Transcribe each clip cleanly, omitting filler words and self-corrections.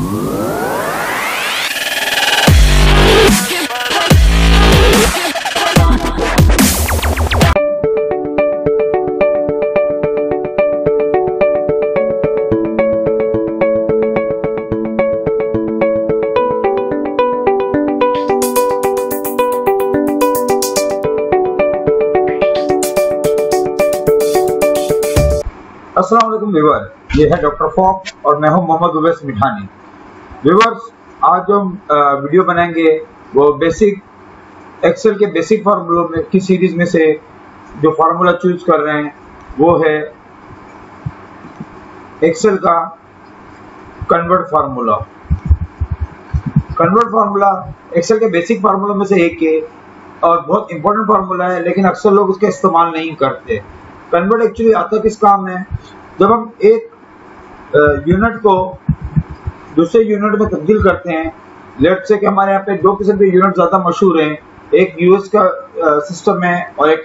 अस्सलाम वालेकुम व्यूअर, ये है डॉक्टर फॉक और मैं हूं मोहम्मद उवैस मिठानी। व्यूअर्स, आज जो हम वीडियो बनाएंगे वो बेसिक एक्सेल के बेसिक फार्मूलों में की सीरीज में से जो फार्मूला चूज कर रहे हैं वो है एक्सेल का convert formula. Convert formula Excel के बेसिक फार्मूलों में से एक है और बहुत इंपॉर्टेंट फार्मूला है, लेकिन अक्सर लोग उसका इस्तेमाल नहीं करते। कन्वर्ट एक्चुअली आता किस काम है? जब हम एक यूनिट को दूसरे यूनिट में तब्दील करते हैं। लेट्स से कि हमारे यहाँ पे दो किस्म के यूनिट ज्यादा मशहूर हैं, एक यूएस का सिस्टम है और एक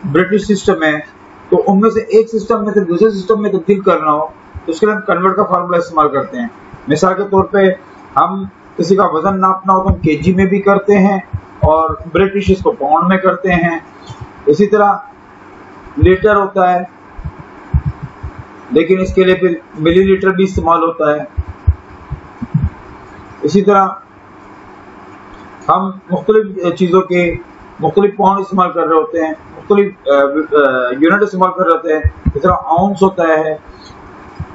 ब्रिटिश सिस्टम है। तो उनमें से एक सिस्टम में से दूसरे सिस्टम में तब्दील करना हो तो उसके लिए हम कन्वर्ट का फार्मूला इस्तेमाल करते हैं। मिसाल के तौर पे हम किसी का वजन नापना हो तो हम केजी में भी करते हैं और ब्रिटिश इसको पाउंड में करते हैं। इसी तरह लीटर होता है, लेकिन इसके लिए फिर मिलीलीटर भी इस्तेमाल होता है। इसी तरह हम मुख्तलिफ चीज़ों के मुख्तलिफ पाउंड इस्तेमाल कर रहे होते हैं, मुख्तलिफ यूनिट इस्तेमाल कर रहे होते हैं। इस तरह आउंस होता है,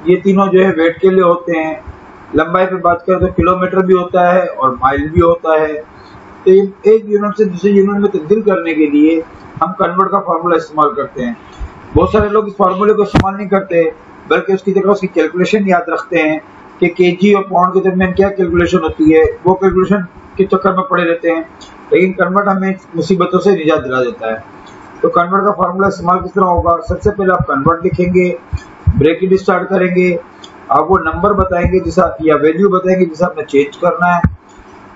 ये तीनों जो है वेट के लिए होते हैं। लंबाई पे बात करें तो किलोमीटर भी होता है और माइल भी होता है। तो एक यूनिट से दूसरे यूनिट में तब्दील करने के लिए हम कन्वर्ट का फार्मूला इस्तेमाल करते हैं। बहुत सारे लोग इस फार्मूले को इस्तेमाल नहीं करते, बल्कि उसकी जगह उसकी कैलकुलेशन याद रखते हैं कि केजी और पाउंड के दरमियान क्या कैलकुलेशन होती है, वो कैलकुलेशन के चक्कर में पड़े रहते हैं। लेकिन कन्वर्ट हमें मुसीबतों से निजात दिला देता है। तो कन्वर्ट का फार्मूला इस्तेमाल किस तरह होगा? सबसे पहले आप कन्वर्ट लिखेंगे, ब्रैकेट स्टार्ट करेंगे, आप वो नंबर बताएंगे जिसे या वैल्यू बताएंगे जिसे आपने चेंज करना है,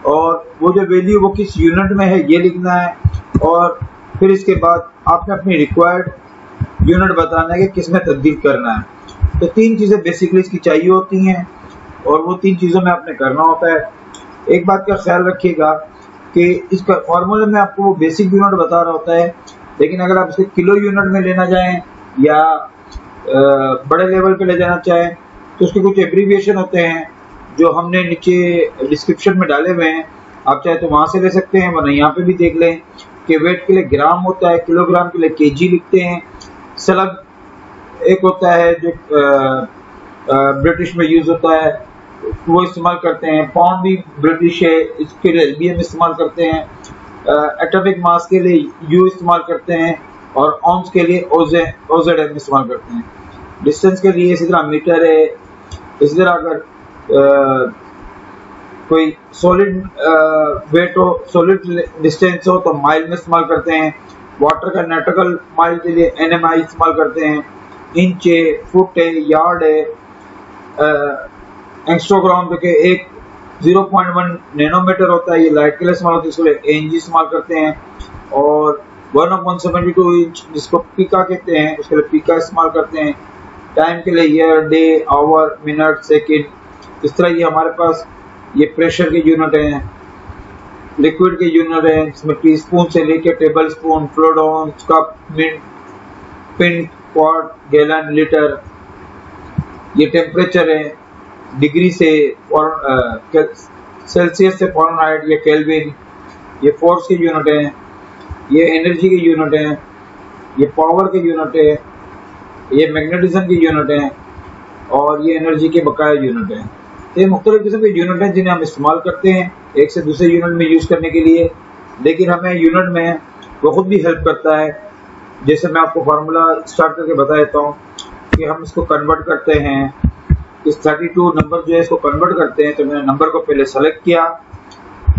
और वो जो वैल्यू वो किस यूनिट में है ये लिखना है। और फिर इसके बाद आपने अपनी रिक्वायर्ड यूनिट बताना है कि किस में तब्दील करना है। तो तीन चीज़ें बेसिकली इसकी चाहिए होती हैं और वो तीन चीज़ों में आपने करना होता है। एक बात का ख्याल रखिएगा कि इसका फार्मूले में आपको वो बेसिक यूनिट बता रहा होता है, लेकिन अगर आप इसको किलो यूनिट में लेना चाहें या बड़े लेवल पे ले जाना चाहें तो उसके कुछ एब्रीविएशन होते हैं जो हमने नीचे डिस्क्रिप्शन में डाले हुए हैं। आप चाहे तो वहाँ से ले सकते हैं, वरना यहाँ पे भी देख लें कि वेट के लिए ग्राम होता है, किलोग्राम के लिए केजी लिखते हैं। स्लग एक होता है जो ब्रिटिश में यूज होता है, वो इस्तेमाल करते हैं। पाउंड भी ब्रिटिश है, इसके लिए भी हम इस्तेमाल करते हैं। एटॉमिक मास के लिए यू इस्तेमाल करते हैं और ऑन्स के लिए ओजेड इस्तेमाल करते हैं। डिस्टेंस के लिए इसी तरह मीटर है। इसी तरह अगर कोई सॉलिड वेट हो, सॉलिड डिस्टेंस हो तो माइल में इस्तेमाल करते हैं। वाटर का नॉटिकल माइल के लिए एनएमआई इस्तेमाल करते हैं। इंच है, फुट है, यार्ड है। एंगस्ट्रोग्राम जो कि एक 0.1 नैनोमीटर होता है, ये लाइट के लिए इस्तेमाल होता है, इसके लिए एनजी इस्तेमाल करते हैं। और 1/172 इंच जिसको पीका कहते हैं, उसके लिए पीका इस्तेमाल करते हैं। टाइम के लिए year, day, hour, minute, second. इस तरह ये हमारे पास ये प्रेशर के यूनिट हैं, लिक्विड के यूनिट हैं, इसमें टी स्पून से लेकर tablespoon, fluid ounce, cup, minute, pint, quart, gallon, litre. ये टेम्परेचर है, डिग्री से सेल्सियस से फ़ारेनहाइट या केल्विन। ये फोर्स के यूनिट हैं, ये एनर्जी के यूनिट हैं, ये पावर के यूनिट है, ये मैग्नेटिज्म की यूनिट है और ये एनर्जी के बकाया यूनिट है। ये मुख्तलिफ किस्म के यूनिट हैं जिन्हें हम इस्तेमाल करते हैं एक से दूसरे यूनिट में यूज़ करने के लिए, लेकिन हमें यूनिट में वो खुद भी हेल्प करता है। जैसे मैं आपको फार्मूला स्टार्ट करके बता देता हूँ कि हम इसको कन्वर्ट करते हैं। इस 32 नंबर जो है इसको कन्वर्ट करते हैं। तो मैंने नंबर को पहले सेलेक्ट किया,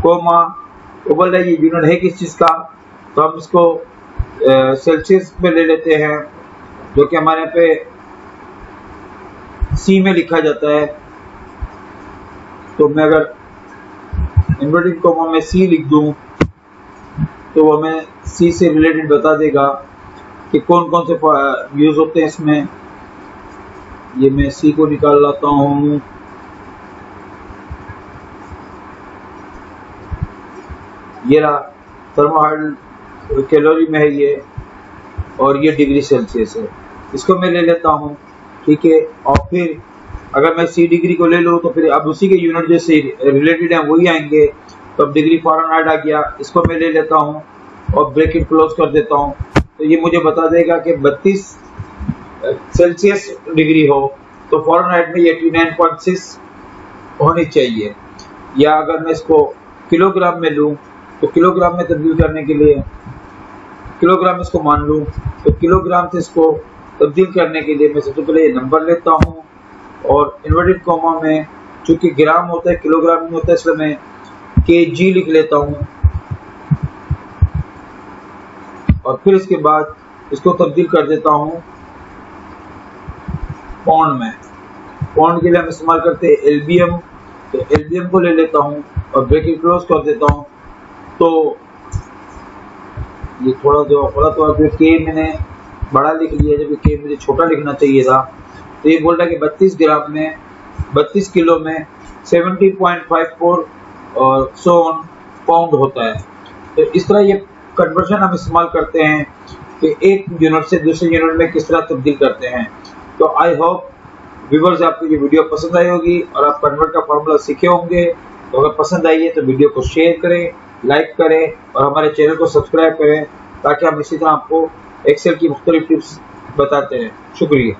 कोमा, वो बोल रहा है ये यूनिट है किस चीज़ का, तो हम इसको सेल्सियस में ले लेते हैं, जो कि हमारे पे सी में लिखा जाता है। तो मैं अगर इन्वर्टेड कोमा में सी लिख दूं तो वो हमें सी से रिलेटेड बता देगा कि कौन कौन से यूज होते हैं इसमें। ये मैं सी को निकाल लाता हूँ। ये रहा थर्मोहाइड्रल कैलोरी में है ये, और ये डिग्री सेल्सियस है। इसको मैं ले लेता हूँ, ठीक है। और फिर अगर मैं सी डिग्री को ले लूँ तो फिर अब उसी के यूनिट जैसे रिलेटेड हैं वही आएंगे। तो अब डिग्री फ़ारेनहाइट आ गया, इसको मैं ले लेता हूँ और ब्रैकेट क्लोज कर देता हूँ। तो ये मुझे बता देगा कि 32 सेल्सियस डिग्री हो तो फ़ारेनहाइट में 89.6 होनी चाहिए। या अगर मैं इसको किलोग्राम में लूँ तो किलोग्राम में तब्दील करने के लिए किलोग्राम इसको मान लूँ, तो किलोग्राम से इसको तब्दील करने के लिए मैं सबसे पहले ये नंबर लेता हूँ और इन्वर्टेड कॉमा में, चूंकि ग्राम होता है किलोग्राम में होता है, इसलिए मैं केजी लिख लेता हूँ। और फिर इसके बाद इसको तब्दील कर देता हूँ पाउंड में। पाउंड के लिए हम इस्तेमाल करते हैं एलबीएम, तो एलबीएम को ले लेता हूँ और ब्रैकेट क्लोज कर देता हूँ। तो ये थोड़ा तो के मैंने बड़ा लिख लिया जबकि के मुझे छोटा लिखना चाहिए था। तो ये बोल रहा है कि 32 ग्राम में 32 किलो में 70.54 और सो ऑन पाउंड होता है। तो इस तरह ये कन्वर्जन हम इस्तेमाल करते हैं कि एक यूनिट से दूसरे यूनिट में किस तरह तब्दील करते हैं। तो आई होप व्यूअर्स आपको ये वीडियो पसंद आई होगी और आप कन्वर्ट का फार्मूला सीखे होंगे। तो अगर पसंद आई है तो वीडियो को शेयर करें, लाइक करें और हमारे चैनल को सब्सक्राइब करें ताकि हम इसी तरह आपको एक्सेल की मुख्तलिफ टिप्स बताते हैं। शुक्रिया।